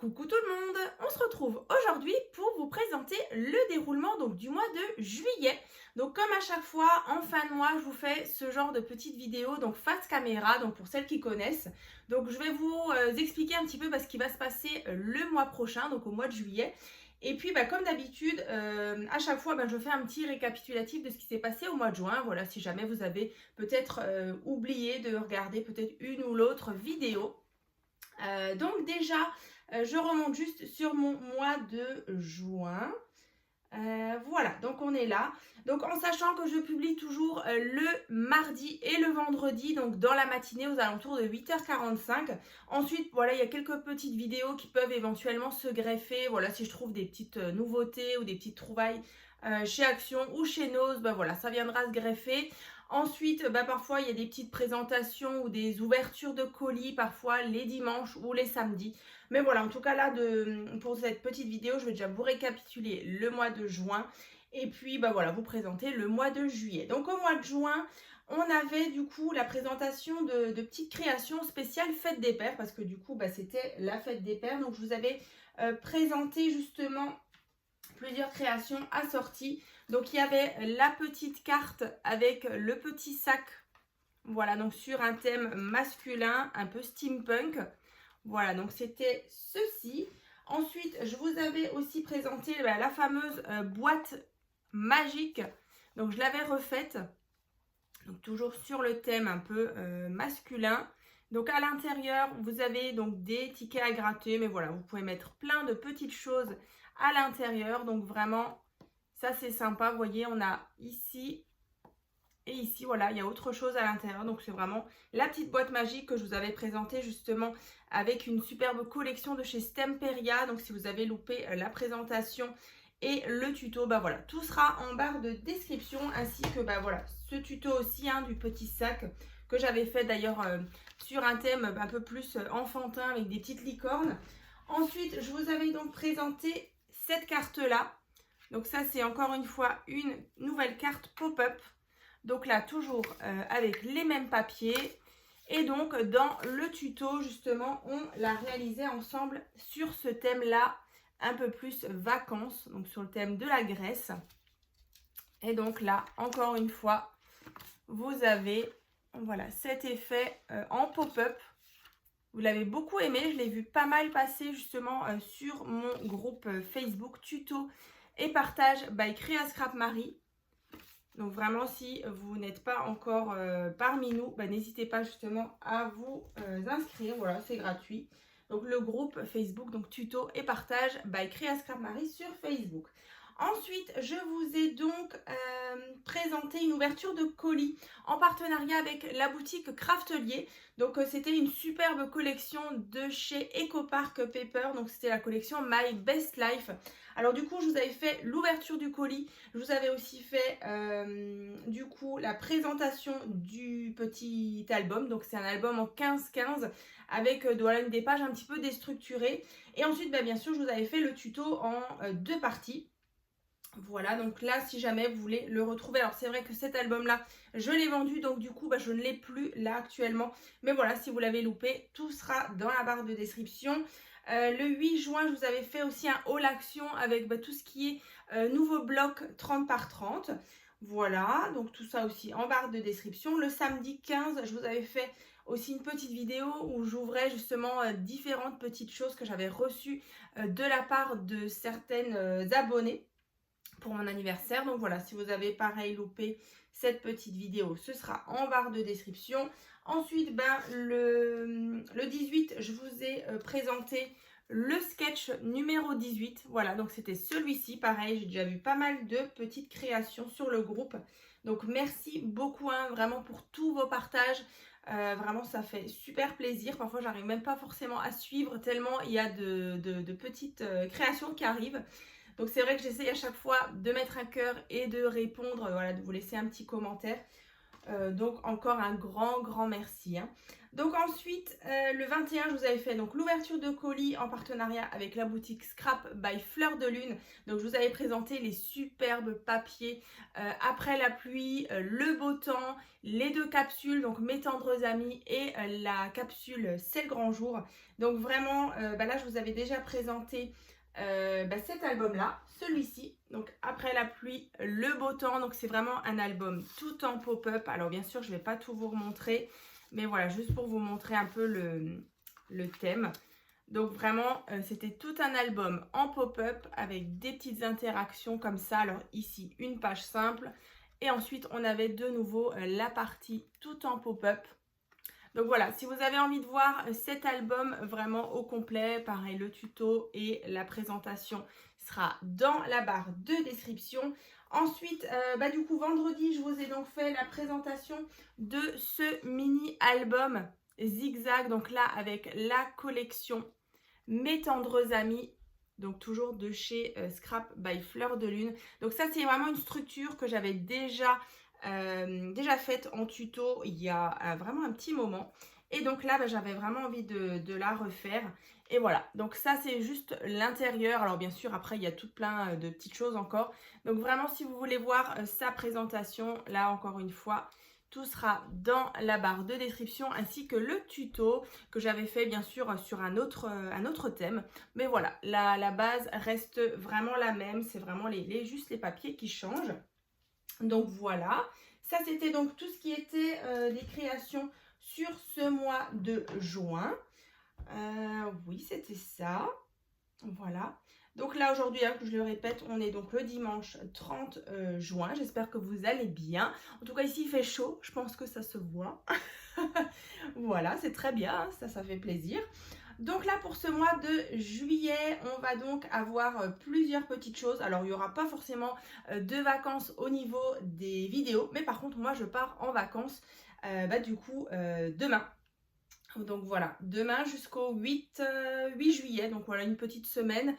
Coucou tout le monde, on se retrouve aujourd'hui pour vous présenter le déroulement du mois de juillet. Donc comme à chaque fois, en fin de mois, je vous fais ce genre de petites vidéos, donc face caméra, donc pour celles qui connaissent. Donc je vais vous expliquer un petit peu ce qui va se passer le mois prochain, donc au mois de juillet. Et puis comme d'habitude, à chaque fois, je fais un petit récapitulatif de ce qui s'est passé au mois de juin. Voilà, si jamais vous avez peut-être oublié de regarder peut-être une ou l'autre vidéo. Donc déjà, je remonte juste sur mon mois de juin. Voilà, donc on est là. Donc en sachant que je publie toujours le mardi et le vendredi, donc dans la matinée aux alentours de 8h45. Ensuite, voilà, il y a quelques petites vidéos qui peuvent éventuellement se greffer. Voilà, si je trouve des petites nouveautés ou des petites trouvailles chez Action ou chez Nose, voilà, ça viendra se greffer. Ensuite, parfois, il y a des petites présentations ou des ouvertures de colis, parfois les dimanches ou les samedis. Mais voilà, en tout cas, là, pour cette petite vidéo, je vais déjà vous récapituler le mois de juin. Et puis, voilà, vous présenter le mois de juillet. Donc, au mois de juin, on avait du coup la présentation de petites créations spéciales Fête des Pères. Parce que du coup, c'était la Fête des Pères. Donc, je vous avais présenté justement plusieurs créations assorties. Donc il y avait la petite carte avec le petit sac, voilà, donc sur un thème masculin, un peu steampunk. Voilà, donc c'était ceci. Ensuite, je vous avais aussi présenté la fameuse boîte magique. Donc je l'avais refaite, donc toujours sur le thème un peu masculin. Donc à l'intérieur, vous avez donc des tickets à gratter, mais voilà, vous pouvez mettre plein de petites choses à l'intérieur. Donc vraiment, ça c'est sympa. Vous voyez, on a ici et ici, voilà, il y a autre chose à l'intérieur. Donc c'est vraiment la petite boîte magique que je vous avais présentée justement avec une superbe collection de chez Stemperia. Donc si vous avez loupé la présentation et le tuto, voilà, tout sera en barre de description, ainsi que voilà, ce tuto aussi du petit sac que j'avais fait d'ailleurs sur un thème un peu plus enfantin avec des petites licornes. Ensuite, je vous avais donc présenté cette carte-là. Donc ça, c'est encore une fois une nouvelle carte pop-up. Donc là, toujours avec les mêmes papiers. Et donc, dans le tuto, justement, on l'a réalisé ensemble sur ce thème-là, un peu plus vacances, donc sur le thème de la Grèce. Et donc là, encore une fois, vous avez voilà, cet effet en pop-up. Vous l'avez beaucoup aimé, je l'ai vu pas mal passer justement sur mon groupe Facebook tuto et partage by Créa Scrap Marie. Donc vraiment, si vous n'êtes pas encore parmi nous, n'hésitez pas justement à vous inscrire. Voilà, c'est gratuit. Donc le groupe Facebook, donc tuto et partage by Créa Scrap Marie sur Facebook. Ensuite, je vous ai donc présenté une ouverture de colis en partenariat avec la boutique Craftelier. Donc, c'était une superbe collection de chez EcoPark Paper. Donc, c'était la collection My Best Life. Alors, du coup, je vous avais fait l'ouverture du colis. Je vous avais aussi fait, du coup, la présentation du petit album. Donc, c'est un album en 15-15 avec voilà, des pages un petit peu déstructurées. Et ensuite, bien sûr, je vous avais fait le tuto en deux parties. Voilà, donc là, si jamais vous voulez le retrouver, alors c'est vrai que cet album-là, je l'ai vendu, donc du coup, je ne l'ai plus là actuellement. Mais voilà, si vous l'avez loupé, tout sera dans la barre de description. Le 8 juin, je vous avais fait aussi un haul action avec tout ce qui est nouveau bloc 30 par 30. Voilà, donc tout ça aussi en barre de description. Le samedi 15, je vous avais fait aussi une petite vidéo où j'ouvrais justement différentes petites choses que j'avais reçues de la part de certaines abonnées pour mon anniversaire. Donc voilà, si vous avez pareil loupé cette petite vidéo, ce sera en barre de description. Ensuite, le 18, je vous ai présenté le sketch numéro 18. Voilà, donc c'était celui-ci. Pareil, j'ai déjà vu pas mal de petites créations sur le groupe. Donc merci beaucoup vraiment pour tous vos partages. Vraiment, ça fait super plaisir. Parfois, j'arrive même pas forcément à suivre tellement il y a de petites créations qui arrivent. Donc c'est vrai que j'essaye à chaque fois de mettre un cœur et de répondre, voilà, de vous laisser un petit commentaire. Donc encore un grand merci, hein. Donc ensuite, le 21, je vous avais fait donc l'ouverture de colis en partenariat avec la boutique Scrap by Fleur de Lune. Donc je vous avais présenté les superbes papiers après la pluie, le beau temps, les 2 capsules, donc Mes tendres amis et la capsule C'est le grand jour. Donc vraiment, là je vous avais déjà présenté cet album-là, celui-ci, donc Après la pluie, le beau temps. Donc c'est vraiment un album tout en pop-up. Alors bien sûr, je ne vais pas tout vous remontrer, mais voilà, juste pour vous montrer un peu le thème. Donc vraiment, c'était tout un album en pop-up avec des petites interactions comme ça. Alors ici, une page simple. Et ensuite, on avait de nouveau la partie tout en pop-up. Donc voilà, si vous avez envie de voir cet album vraiment au complet, pareil, le tuto et la présentation sera dans la barre de description. Ensuite, du coup, vendredi, je vous ai donc fait la présentation de ce mini-album Zigzag. Donc là, avec la collection Mes tendres amis. Donc toujours de chez Scrap by Fleur de Lune. Donc ça, c'est vraiment une structure que j'avais déjà faite en tuto il y a vraiment un petit moment. Et donc là, j'avais vraiment envie de la refaire. Et voilà, donc ça c'est juste l'intérieur. Alors bien sûr, après il y a tout plein de petites choses encore. Donc vraiment, si vous voulez voir sa présentation, là encore une fois, tout sera dans la barre de description, ainsi que le tuto que j'avais fait bien sûr sur un autre thème. Mais voilà, la base reste vraiment la même. C'est vraiment juste les papiers qui changent. Donc voilà, ça c'était donc tout ce qui était des créations sur ce mois de juin. Oui, c'était ça. Voilà. Donc là, aujourd'hui, hein, que je le répète, on est donc le dimanche 30 juin. J'espère que vous allez bien. En tout cas, ici, il fait chaud. Je pense que ça se voit. Voilà, c'est très bien. Ça fait plaisir. Donc là, pour ce mois de juillet, on va donc avoir plusieurs petites choses. Alors, il n'y aura pas forcément de vacances au niveau des vidéos. Mais par contre, moi, je pars en vacances, demain. Donc voilà, demain jusqu'au 8 juillet, donc voilà, une petite semaine.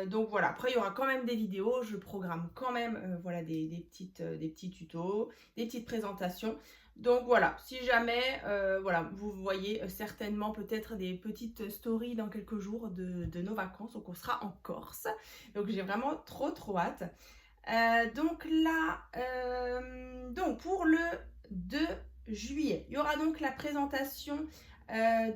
Donc voilà, après il y aura quand même des vidéos, je programme quand même voilà, des petits tutos, des petites présentations. Donc voilà, si jamais voilà, vous voyez certainement peut-être des petites stories dans quelques jours de nos vacances, donc on sera en Corse. Donc j'ai vraiment trop hâte. Donc là, donc pour le 2 juillet, il y aura donc la présentation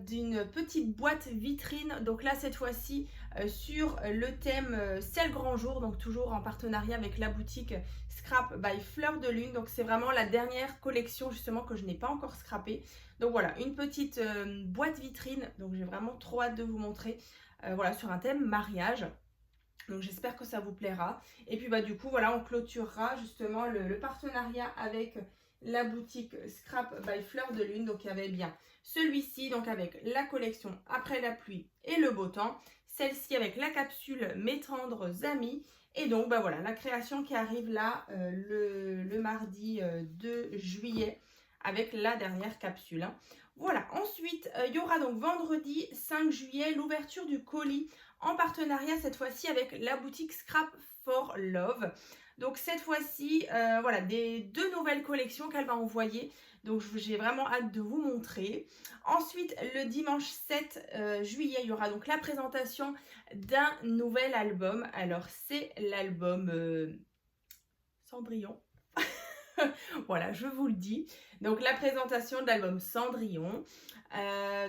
d'une petite boîte vitrine. Donc là, cette fois-ci, sur le thème C'est le grand jour, donc toujours en partenariat avec la boutique Scrap by Fleur de Lune. Donc c'est vraiment la dernière collection justement que je n'ai pas encore scrappée. Donc voilà, une petite boîte vitrine. Donc j'ai vraiment trop hâte de vous montrer. Voilà, sur un thème mariage. Donc j'espère que ça vous plaira. Et puis du coup, voilà, on clôturera justement le partenariat avec la boutique Scrap by Fleur de Lune. Donc il y avait bien celui-ci, donc avec la collection Après la pluie et le beau temps. Celle-ci avec la capsule Mes tendres amis. Et donc voilà, la création qui arrive là le mardi 2 juillet avec la dernière capsule, hein. Voilà, ensuite il y aura donc vendredi 5 juillet l'ouverture du colis en partenariat cette fois-ci avec la boutique Scrap for Love. Donc cette fois-ci, voilà, deux nouvelles collections qu'elle va envoyer. Donc j'ai vraiment hâte de vous montrer. Ensuite, le dimanche 7 juillet, il y aura donc la présentation d'un nouvel album. Alors c'est l'album Cendrillon. Voilà, je vous le dis. Donc la présentation de l'album Cendrillon.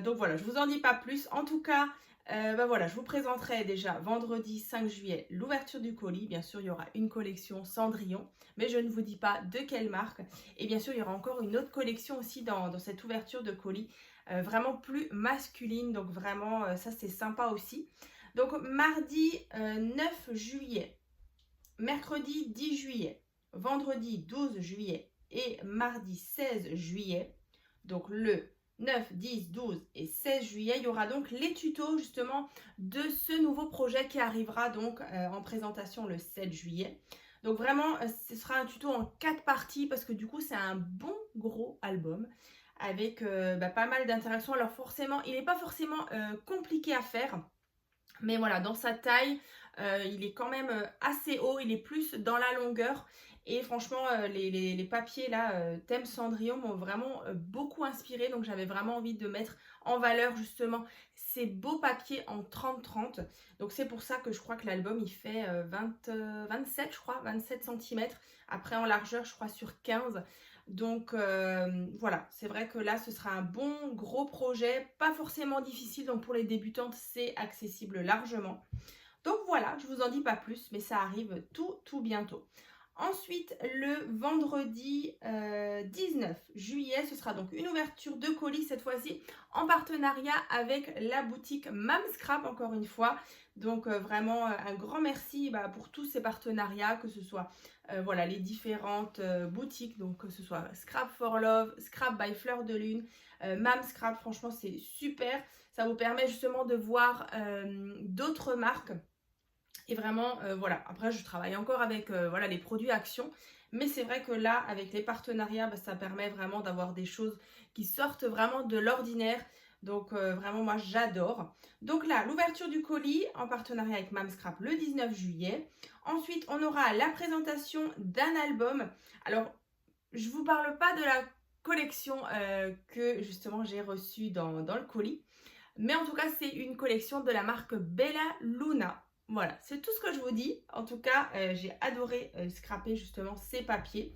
Donc voilà, je vous en dis pas plus. En tout cas, voilà, je vous présenterai déjà vendredi 5 juillet l'ouverture du colis. Bien sûr, il y aura une collection Cendrillon, mais je ne vous dis pas de quelle marque. Et bien sûr, il y aura encore une autre collection aussi dans cette ouverture de colis, vraiment plus masculine. Donc vraiment, ça c'est sympa aussi. Donc mardi 9 juillet, mercredi 10 juillet, vendredi 12 juillet et mardi 16 juillet, donc le 9, 10, 12 et 16 juillet, il y aura donc les tutos justement de ce nouveau projet qui arrivera donc en présentation le 7 juillet. Donc vraiment, ce sera un tuto en 4 parties parce que du coup, c'est un bon gros album avec pas mal d'interactions. Alors forcément, il n'est pas forcément compliqué à faire, mais voilà, dans sa taille, il est quand même assez haut, il est plus dans la longueur. Et franchement, les papiers là, thème Cendrillon m'ont vraiment beaucoup inspiré. Donc j'avais vraiment envie de mettre en valeur justement ces beaux papiers en 30-30. Donc c'est pour ça que je crois que l'album il fait 27, je crois, 27 centimètres. Après en largeur, je crois sur 15. Donc voilà, c'est vrai que là, ce sera un bon gros projet, pas forcément difficile. Donc pour les débutantes, c'est accessible largement. Donc voilà, je vous en dis pas plus, mais ça arrive tout bientôt. Ensuite, le vendredi 19 juillet, ce sera donc une ouverture de colis cette fois-ci en partenariat avec la boutique Mam Scrap encore une fois. Donc vraiment un grand merci pour tous ces partenariats, que ce soit voilà, les différentes boutiques, donc que ce soit Scrap for Love, Scrap by Fleur de Lune, Mam Scrap, franchement c'est super. Ça vous permet justement de voir d'autres marques. Et vraiment, voilà. Après, je travaille encore avec voilà, les produits Action. Mais c'est vrai que là, avec les partenariats, ça permet vraiment d'avoir des choses qui sortent vraiment de l'ordinaire. Donc vraiment, moi, j'adore. Donc là, l'ouverture du colis en partenariat avec Mam Scrap le 19 juillet. Ensuite, on aura la présentation d'un album. Alors, je ne vous parle pas de la collection que justement j'ai reçue dans le colis. Mais en tout cas, c'est une collection de la marque Bella Luna. Voilà, c'est tout ce que je vous dis. En tout cas, j'ai adoré scraper justement ces papiers.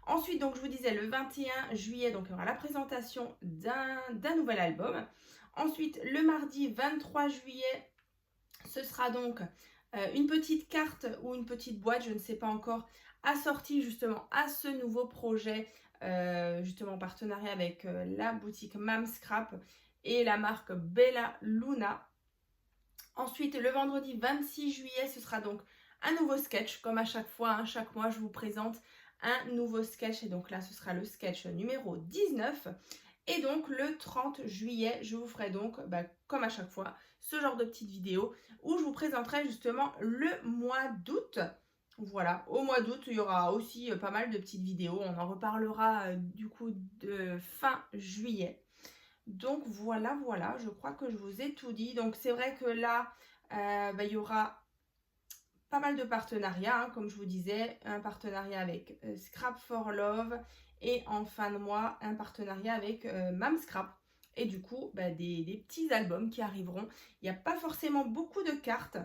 Ensuite, donc je vous disais, le 21 juillet, donc il y aura la présentation d'un nouvel album. Ensuite, le mardi 23 juillet, ce sera donc une petite carte ou une petite boîte, je ne sais pas encore, assortie justement à ce nouveau projet, justement en partenariat avec la boutique Mam Scrap et la marque Bella Luna. Ensuite, le vendredi 26 juillet, ce sera donc un nouveau sketch. Comme à chaque fois, hein, chaque mois, je vous présente un nouveau sketch. Et donc là, ce sera le sketch numéro 19. Et donc, le 30 juillet, je vous ferai donc, comme à chaque fois, ce genre de petite vidéo où je vous présenterai justement le mois d'août. Voilà, au mois d'août, il y aura aussi pas mal de petites vidéos. On en reparlera du coup de fin juillet. Donc voilà, je crois que je vous ai tout dit. Donc c'est vrai que là, il y aura pas mal de partenariats, hein, comme je vous disais. Un partenariat avec Scrap for Love et en fin de mois, un partenariat avec Mam Scrap. Et du coup, des petits albums qui arriveront. Il n'y a pas forcément beaucoup de cartes.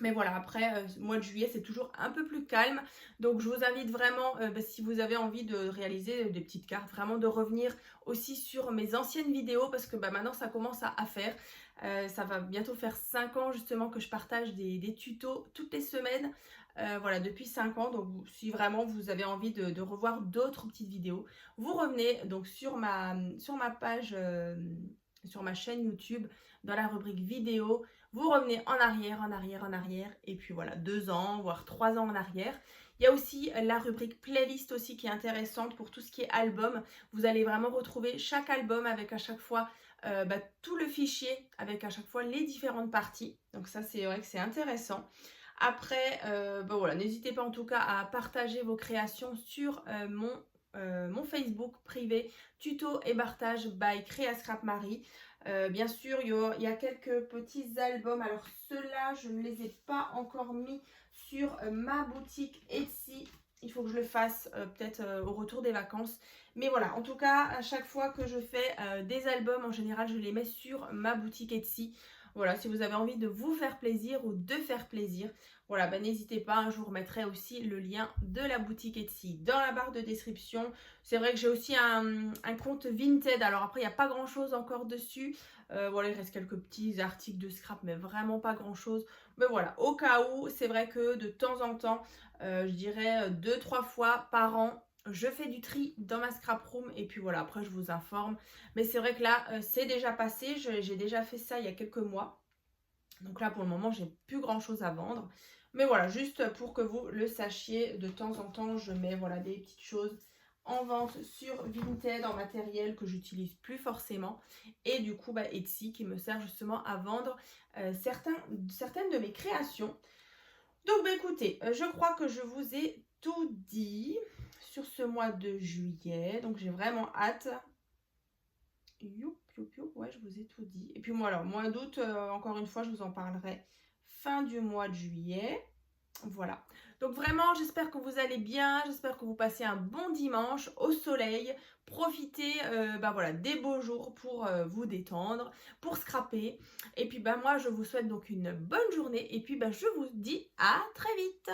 Mais voilà, après, mois de juillet, c'est toujours un peu plus calme. Donc, je vous invite vraiment, si vous avez envie de réaliser des petites cartes, vraiment de revenir aussi sur mes anciennes vidéos parce que maintenant, ça commence à faire. Ça va bientôt faire 5 ans justement que je partage des tutos toutes les semaines. Voilà, depuis 5 ans. Donc, si vraiment vous avez envie de revoir d'autres petites vidéos, vous revenez donc sur ma page, sur ma chaîne YouTube, dans la rubrique vidéo. Vous revenez en arrière, et puis voilà, 2 ans, voire 3 ans en arrière. Il y a aussi la rubrique playlist aussi qui est intéressante pour tout ce qui est album. Vous allez vraiment retrouver chaque album avec à chaque fois tout le fichier, avec à chaque fois les différentes parties. Donc ça, c'est vrai que c'est intéressant. Après, voilà, n'hésitez pas en tout cas à partager vos créations sur mon Facebook privé tuto et partage by Créa Scrap Marie. Bien sûr, il y a quelques petits albums. Alors ceux-là, je ne les ai pas encore mis sur ma boutique Etsy. Il faut que je le fasse peut-être au retour des vacances. Mais voilà, en tout cas, à chaque fois que je fais des albums, en général, je les mets sur ma boutique Etsy. Voilà, si vous avez envie de vous faire plaisir ou de faire plaisir, voilà, n'hésitez pas, hein, je vous remettrai aussi le lien de la boutique Etsy dans la barre de description. C'est vrai que j'ai aussi un compte Vinted. Alors après, il n'y a pas grand chose encore dessus. Voilà, il reste quelques petits articles de scrap, mais vraiment pas grand chose. Mais voilà, au cas où, c'est vrai que de temps en temps, je dirais 2-3 fois par an, je fais du tri dans ma scrap room. Et puis voilà, après je vous informe. Mais c'est vrai que là, c'est déjà passé. J'ai déjà fait ça il y a quelques mois. Donc là, pour le moment, j'ai plus grand chose à vendre. Mais voilà, juste pour que vous le sachiez, de temps en temps, je mets voilà, des petites choses en vente sur Vinted, en matériel que j'utilise plus forcément. Et du coup, Etsy qui me sert justement à vendre certaines de mes créations. Donc, écoutez, je crois que je vous ai tout dit sur ce mois de juillet. Donc, j'ai vraiment hâte. Ouais, je vous ai tout dit. Et puis moi, alors, mois d'août, encore une fois, je vous en parlerai fin du mois de juillet. Voilà. Donc vraiment, j'espère que vous allez bien, j'espère que vous passez un bon dimanche au soleil. Profitez voilà, des beaux jours pour vous détendre, pour scraper. Et puis moi, je vous souhaite donc une bonne journée et puis je vous dis à très vite.